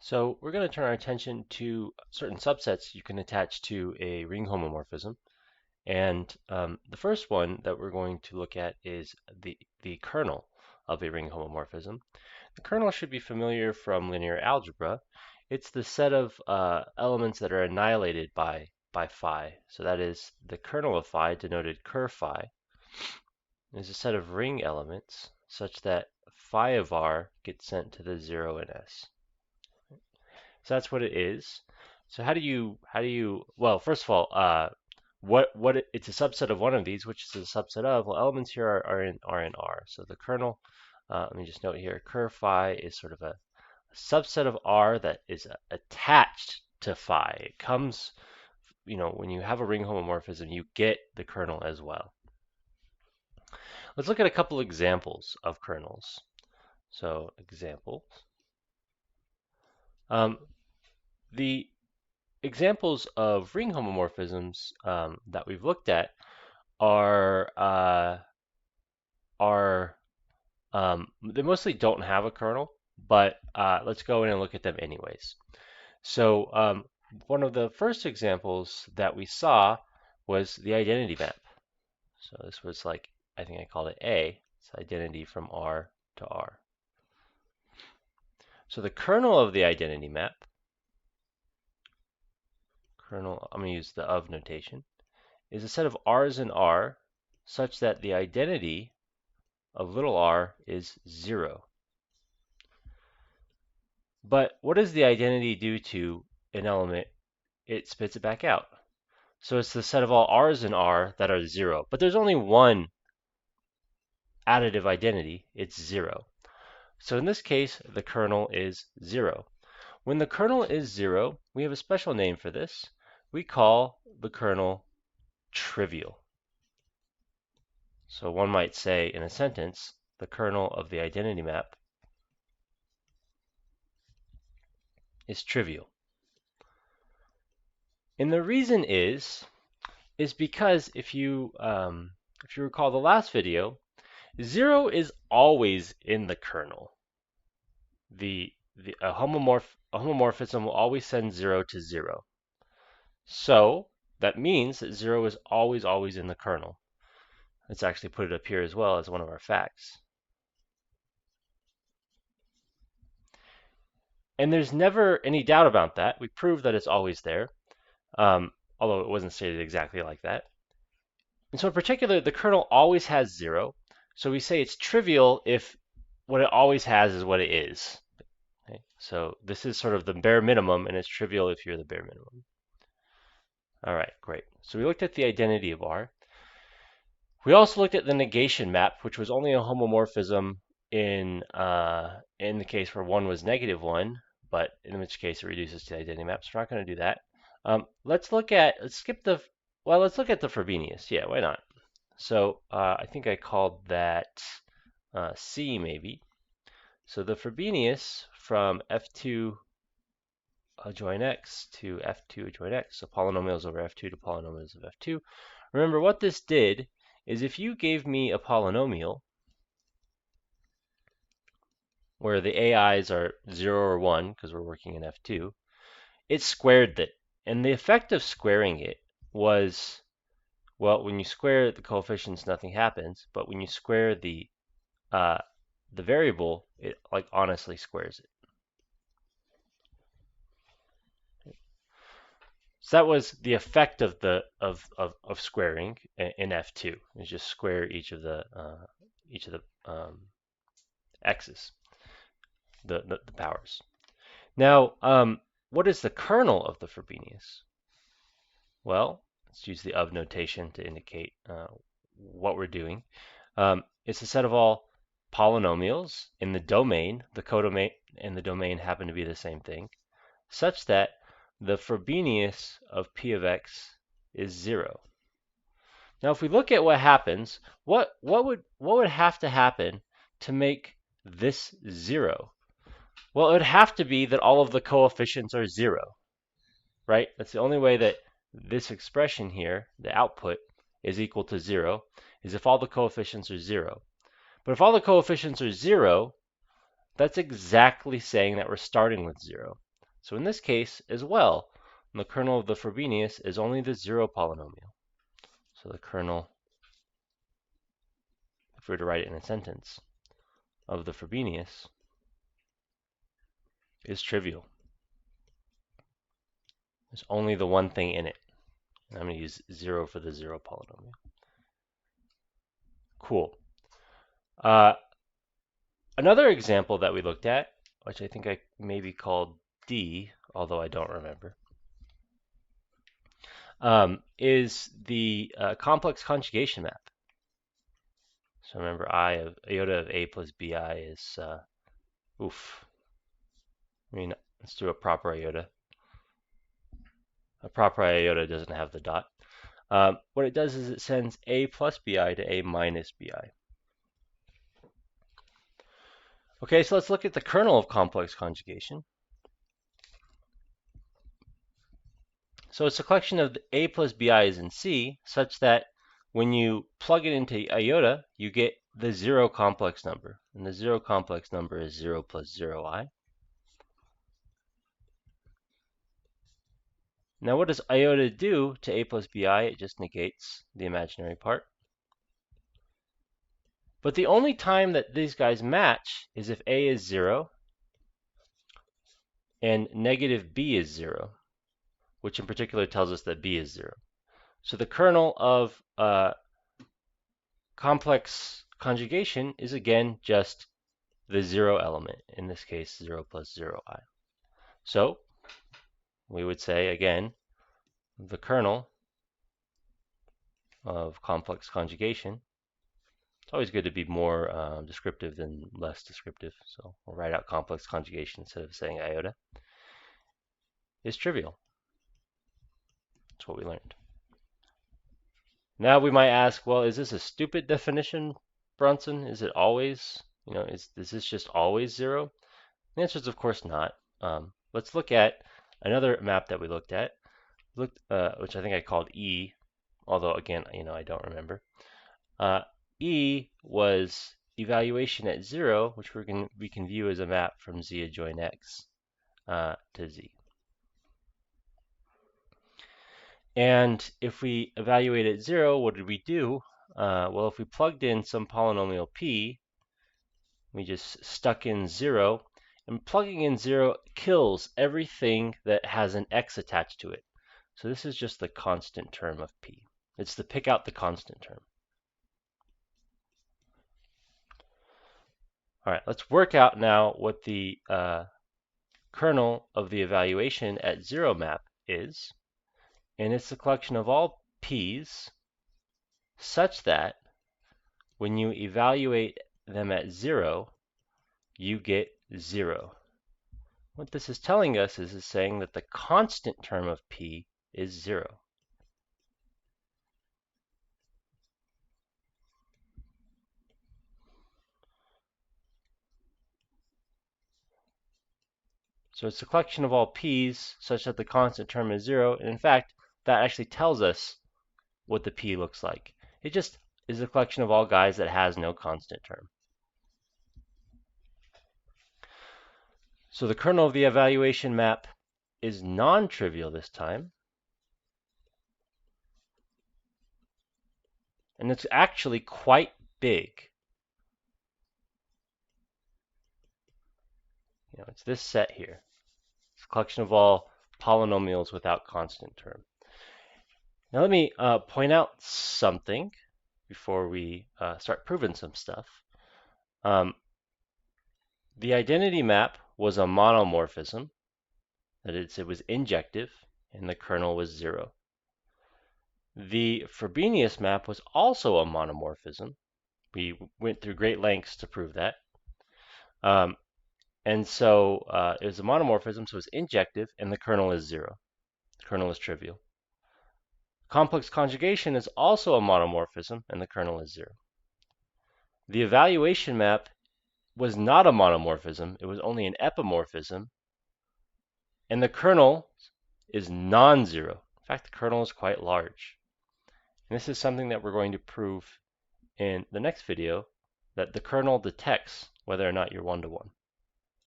So we're going to turn our attention to certain subsets you can attach to a ring homomorphism. And the first one that we're going to look at is the kernel of a ring homomorphism. The kernel should be familiar from linear algebra. It's the set of elements that are annihilated by phi. So that is the kernel of phi, denoted ker phi, is a set of ring elements such that phi of r gets sent to the 0 in S. So that's what it is. So well, first of all, it's a subset of one of these, which is a subset of, well, elements here are in R. So the kernel, let me just note here, ker phi is sort of a subset of R that is attached to phi. It comes, when you have a ring homomorphism, you get the kernel as well. Let's look at a couple examples of kernels. So examples. The examples of ring homomorphisms that we've looked at are they mostly don't have a kernel, but let's go in and look at them anyways. So one of the first examples that we saw was the identity map. So this was like, I think I called it A. It's identity from R to R. So the kernel of the identity map, I'm going to use the of notation, is a set of r's in R such that the identity of little r is 0. But what does the identity do to an element? It spits it back out. So it's the set of all r's in R that are 0. But there's only one additive identity. It's 0. So in this case, the kernel is 0. When the kernel is 0, we have a special name for this. We call the kernel trivial. So one might say in a sentence, the kernel of the identity map is trivial. And the reason is because if you recall the last video, 0 is always in the kernel. A homomorphism will always send 0 to 0. So that means that 0 is always in the kernel. Let's actually put it up here as well as one of our facts. And there's never any doubt about that. We proved that it's always there, although it wasn't stated exactly like that. And so in particular, the kernel always has 0. So we say it's trivial if what it always has is what it is. Okay? So this is sort of the bare minimum, and it's trivial if you're the bare minimum. All right, great. So we looked at the identity of R. We also looked at the negation map, which was only a homomorphism in the case where 1 was -1, but in which case it reduces to the identity map. So we're not going to do that. Let's look at the Frobenius. Yeah, why not? So I think I called that C maybe. So the Frobenius from F2 adjoin X to F2 adjoin X, so polynomials over F2 to polynomials of F2. Remember what this did is if you gave me a polynomial where the AIs are 0 or 1, because we're working in F2, it squared it. And the effect of squaring it was, well, when you square the coefficients, nothing happens. But when you square the variable, it like honestly squares it. So that was the effect of squaring in F2. Is just square each of the x's, the powers. Now, what is the kernel of the Frobenius? Well, let's use the of notation to indicate what we're doing. It's a set of all polynomials in the domain. The codomain and the domain happen to be the same thing, such that the Frobenius of p of x is 0. Now, if we look at what happens, what would have to happen to make this 0? Well, it would have to be that all of the coefficients are 0, right? That's the only way that this expression here, the output, is equal to 0, is if all the coefficients are 0. But if all the coefficients are 0, that's exactly saying that we're starting with 0. So in this case as well, the kernel of the Frobenius is only the 0 polynomial. So the kernel, if we were to write it in a sentence, of the Frobenius is trivial. There's only the one thing in it. And I'm going to use 0 for the 0 polynomial. Cool. Another example that we looked at, which I think I maybe called D, although I don't remember, is the complex conjugation map. So remember, iota of a plus bi is, let's do a proper iota. A proper iota doesn't have the dot. What it does is it sends a plus bi to a minus bi. Okay, so let's look at the kernel of complex conjugation. So it's a collection of a plus bi's in C, such that when you plug it into iota, you get the 0 complex number. And the 0 complex number is 0 plus 0i. Now what does iota do to a plus bi? It just negates the imaginary part. But the only time that these guys match is if a is 0 and negative b is 0, which in particular tells us that b is 0. So the kernel of complex conjugation is again just the 0 element, in this case 0 plus 0i. So we would say again, the kernel of complex conjugation, it's always good to be more descriptive than less descriptive, so we'll write out complex conjugation instead of saying iota, is trivial. That's what we learned. Now we might ask, well, is this a stupid definition, Bronson? Is it always, is this just always 0? The answer is of course not. Let's look at another map that we looked at, which I think I called E, although again, I don't remember. E was evaluation at 0, which we can view as a map from Z adjoin X to Z. And if we evaluate at 0, what did we do? Well, if we plugged in some polynomial P, we just stuck in 0, and plugging in 0 kills everything that has an X attached to it. So this is just the constant term of P. It's to pick out the constant term. All right, let's work out now what the kernel of the evaluation at 0 map is. And it's a collection of all P's such that when you evaluate them at 0, you get 0. What this is telling us is it's saying that the constant term of P is 0. So it's a collection of all P's such that the constant term is 0. And in fact, that actually tells us what the P looks like. It just is a collection of all guys that has no constant term. So the kernel of the evaluation map is non-trivial this time. And it's actually quite big. It's this set here. It's a collection of all polynomials without constant term. Now let me point out something before we start proving some stuff. The identity map was a monomorphism. That is, it was injective, and the kernel was 0. The Frobenius map was also a monomorphism. We went through great lengths to prove that. And so it was a monomorphism, so it's injective, and the kernel is 0. The kernel is trivial. Complex conjugation is also a monomorphism, and the kernel is 0. The evaluation map was not a monomorphism. It was only an epimorphism, and the kernel is non-zero. In fact, the kernel is quite large. And this is something that we're going to prove in the next video, that the kernel detects whether or not you're one-to-one.